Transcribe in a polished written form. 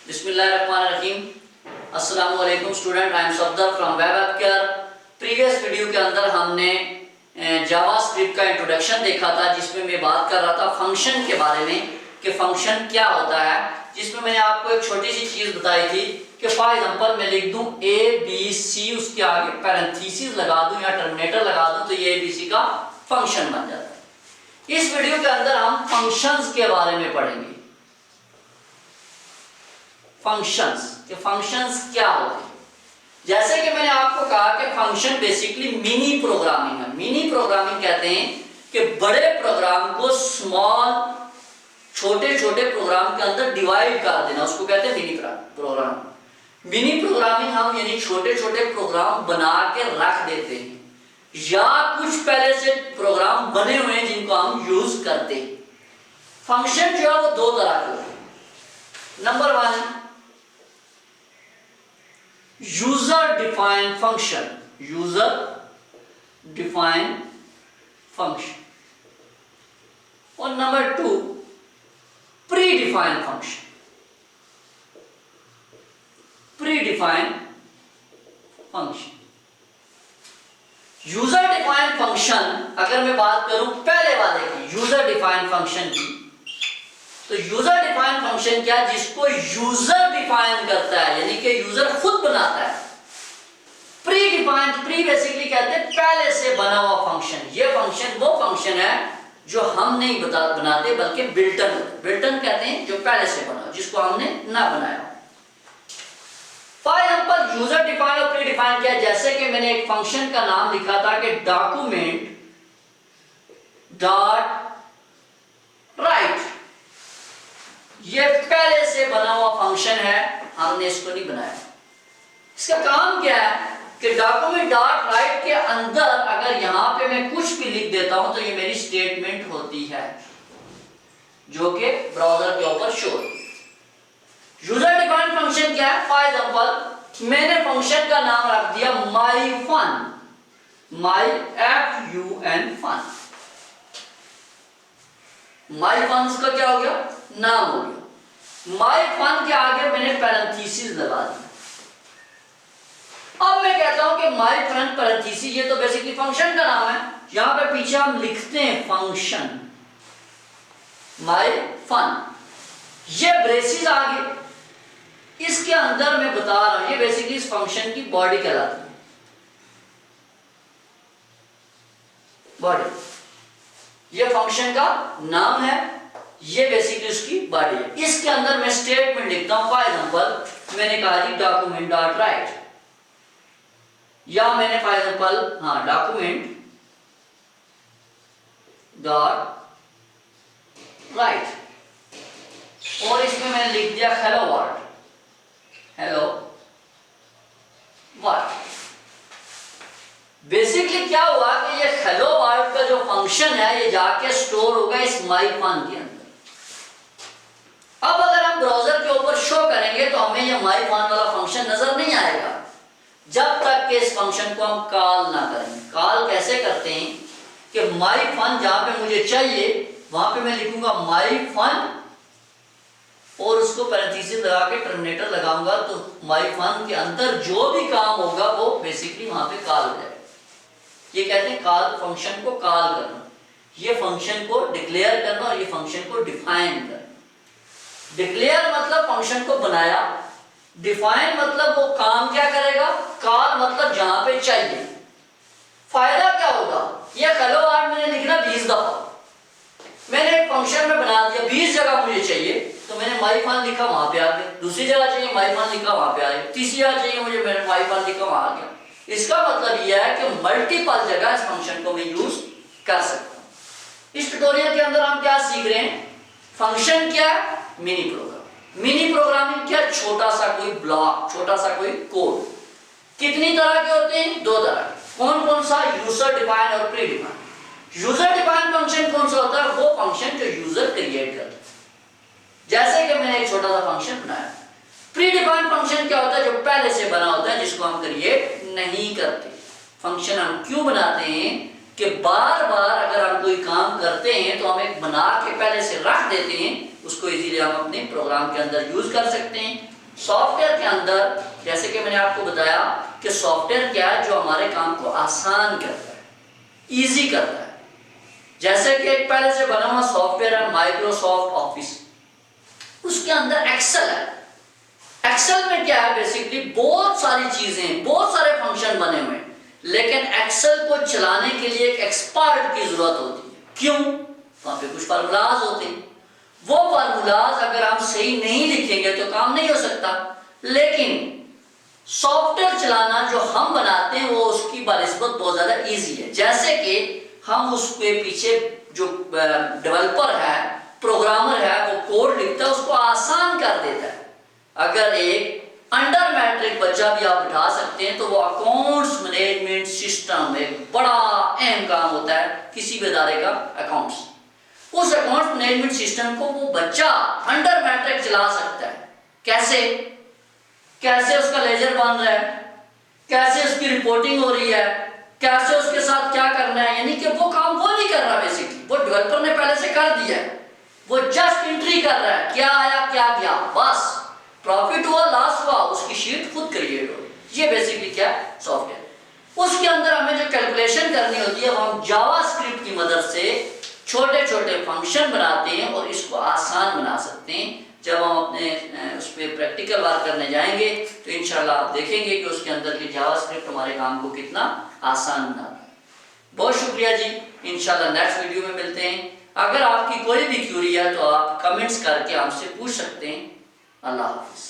बिस्मिल्लाहिर्रहमानिर्रहीम। अस्सलाम वालेकुम student, I am Safdar from web app care. Previous video के अंदर हमने जावास्क्रिप्ट का इंट्रोडक्शन देखा था, जिसमें मैं बात कर रहा था फंक्शन के बारे में कि फंक्शन क्या होता है। जिसमें मैंने आपको एक छोटी सी चीज़ बताई थी कि फॉर एग्जांपल मैं लिख दूं ए बी सी, उसके आगे पैरेंथेसिस लगा दूं या टर्मिनेटर लगा दूं तो ये ए बी सी का फंक्शन बन जाता है। इस वीडियो के अंदर हम फंक्शंस के बारे में पढ़ेंगे। फंक्शंस क्या होते हैं। जैसे कि मैंने आपको कहा कि फंक्शन बेसिकली मिनी प्रोग्रामिंग है। मिनी प्रोग्रामिंग कहते हैं कि बड़े प्रोग्राम को स्मॉल छोटे छोटे प्रोग्राम के अंदर डिवाइड कर देना, उसको कहते हैं मिनी प्रोग्राम। मिनी प्रोग्रामिंग हम यानी छोटे छोटे प्रोग्राम बना के रख देते हैं, या कुछ पहले से प्रोग्राम बने हुए हैं जिनको हम यूज करते हैं। फंक्शन जो है वो दो तरह के होते हैं। Number one, user defined function. User defined function. और number two, predefined function. Predefined function. User defined function अगर मैं बात करूं पहले वाले की, यूजर डिफाइंड फंक्शन की, तो यूजर डिफाइंड फंक्शन क्या, जिसको यूजर डिफाइन करता है, यानी कि यूजर खुद बनाता है। प्री डिफाइंड, प्री बेसिकली कहते हैं पहले से बना हुआ फंक्शन। ये फंक्शन वो फंक्शन है जो हम नहीं बनाते, बल्कि बिल्टन कहते हैं जो पहले से बना, जिसको हमने ना बनाया। फॉर एग्जांपल यूजर डिफाइन और प्री डिफाइन क्या है। जैसे कि मैंने एक फंक्शन का नाम लिखा था कि डॉक्यूमेंट डॉट राइट। ये पहले से बना हुआ फंक्शन है, हमने इसको नहीं बनाया। इसका काम क्या है कि डॉक्यूमेंट डॉट राइट के अंदर अगर यहां पे मैं कुछ भी लिख देता हूं तो ये मेरी स्टेटमेंट होती है, जो कि ब्राउज़र के ऊपर शो होती है। यूजर डिफाइंड फंक्शन क्या है। फॉर एग्जांपल मैंने फंक्शन का नाम रख दिया माई फन, माई FUN फन। माई फन का क्या हो गया, नाम हो गया। माई फन के आगे मैंने पैरेंथेसिस लगा दिया। अब मैं कहता हूं कि माई फन पैरेंथेसिस, ये तो बेसिकली फंक्शन का नाम है। यहां पे पीछे हम लिखते हैं फंक्शन माई फन, ये ब्रेसिस आगे। इसके अंदर मैं बता रहा हूं, ये बेसिकली इस फंक्शन की बॉडी कहलाती है। बॉडी ये फंक्शन का नाम है, ये बेसिकली उसकी बॉडी है। इसके अंदर मैं स्टेटमेंट लिखता हूं। फॉर एग्जांपल मैंने कहा जी डॉक्यूमेंट डॉट राइट, या मैंने for example document dot right, और इसमें मैंने लिख दिया hello world, hello world. Basically क्या हुआ कि ये हेलो वर्ल्ड का जो फंक्शन है ये जाके स्टोर होगा इस माई फन के अंदर। अब अगर हम ब्राउज़र के ऊपर शो करेंगे तो हमें ये माई फन वाला फंक्शन नजर नहीं आएगा जब तक कि इस फंक्शन को हम कॉल ना करें। कॉल कैसे करते हैं कि माई फन जहां पे मुझे चाहिए वहां पे मैं लिखूंगा माई फन, और उसको पैरेंथेसिस लगा के टर्मिनेटर लगाऊंगा, तो माई फन के अंदर जो भी काम होगा वो बेसिकली वहां पे कॉल हो जाएगा। ये कहते हैं कॉल, फंक्शन को कॉल करना, ये फंक्शन को डिक्लेयर करना और ये फंक्शन को डिफाइन करना। डिक्लेयर मतलब फंक्शन को बनाया, डिफाइन मतलब वो काम क्या करेगा, कॉल मतलब जहां पे चाहिए। फायदा क्या होगा, ये हेलो वर्ल्ड मैंने लिखना 20 दफा, मैंने एक फंक्शन में बना दिया, 20 जगह मुझे चाहिए तो मैंने माई फन लिखा वहां पे आ गया, दूसरी जगह चाहिए माई फन लिखा वहां पे आ गया, तीसरी जगह चाहिए मुझे, मैंने माई फन लिखा वहां आ गया। इसका मतलब यह है कि मल्टीपल जगह इस फंक्शन को मैं यूज कर सकता हूं। इस ट्यूटोरियल के अंदर हम क्या सीख रहे हैं, फंक्शन क्या है, मिनी प्रोग्राम। मिनी प्रोग्रामिंग क्या, छोटा सा कोई ब्लॉक, छोटा सा कोई कोड। कितनी तरह के होते हैं, दो तरह के। कौन कौन सा, यूजर डिफाइंड और pre defined. User defined function कौन सा होता है, वो फंक्शन जो यूजर क्रिएट करता है, जैसे कि मैंने एक छोटा सा फंक्शन बनाया। प्री डिफाइंड फंक्शन क्या होता है, जो पहले से बना होता है, जिसको हम क्रिएट नहीं करते। फंक्शन हम क्यों बनाते हैं कि बार बार अगर हम कोई काम करते हैं तो हम एक बना के पहले से रख देते हैं, उसको इजीली हम अपने प्रोग्राम के अंदर यूज कर सकते हैं। सॉफ्टवेयर के अंदर जैसे कि मैंने आपको बताया कि सॉफ्टवेयर क्या है, जो हमारे काम को आसान करता है, इजी करता है। जैसे कि एक पहले से बना हुआ सॉफ्टवेयर है माइक्रोसॉफ्ट ऑफिस, उसके अंदर एक्सेल है। एक्सेल में क्या है, बेसिकली बहुत सारी चीजें, बहुत सारे फंक्शन बने हुए हैं, लेकिन एक्सेल को चलाने के लिए एक एक्सपर्ट की जरूरत होती है। क्यों? वहां पे कुछ फार्मूलाज होते हैं, वो फार्मूलाज अगर हम सही नहीं लिखेंगे तो काम नहीं हो सकता। लेकिन सॉफ्टवेयर चलाना जो हम बनाते हैं वो उसकी बनिस्बत बहुत ज्यादा इजी है। जैसे कि हम उसके पीछे जो डेवलपर है, प्रोग्रामर है, वो कोड लिखता है, उसको आसान कर देता है। अगर एक अंडर मैट्रिक बच्चा भी आप बिठा सकते हैं तो वो अकाउंट्स मैनेजमेंट सिस्टम एक बड़ा अहम काम होता है किसी भी इदारे का, अकाउंट्स। उस अकाउंट्स मैनेजमेंट सिस्टम को वो बच्चा अंडर मैट्रिक चला सकता है। कैसे? कैसे उसका लेजर बन रहा है, कैसे उसकी रिपोर्टिंग हो रही है, कैसे उसके साथ क्या करना है, यानी कि वो काम वो नहीं कर रहा, बेसिकली वो डेवलपर ने पहले से कर दिया है। वो जस्ट एंट्री कर रहा है, क्या आया क्या गया, बस प्रॉफिट हुआ लॉस हुआ, उसकी शीट खुद क्रिएट हो। ये बेसिकली क्या है, सॉफ्टवेयर। उसके अंदर हमें जो कैलकुलेशन करनी होती है वो हम जावास्क्रिप्ट की मदद से छोटे छोटे फंक्शन बनाते हैं और इसको आसान बना सकते हैं। जब हम अपने उस पर प्रैक्टिकल वर्क करने जाएंगे तो इंशाल्लाह आप देखेंगे कि उसके अंदर की जावास्क्रिप्ट हमारे काम को कितना आसान बनाता है। बहुत शुक्रिया जी, इंशाल्लाह नेक्स्ट वीडियो में मिलते हैं। अगर आपकी कोई भी क्यूरी है तो आप कमेंट्स करके हमसे पूछ सकते हैं। अल्लाह हाफिज़।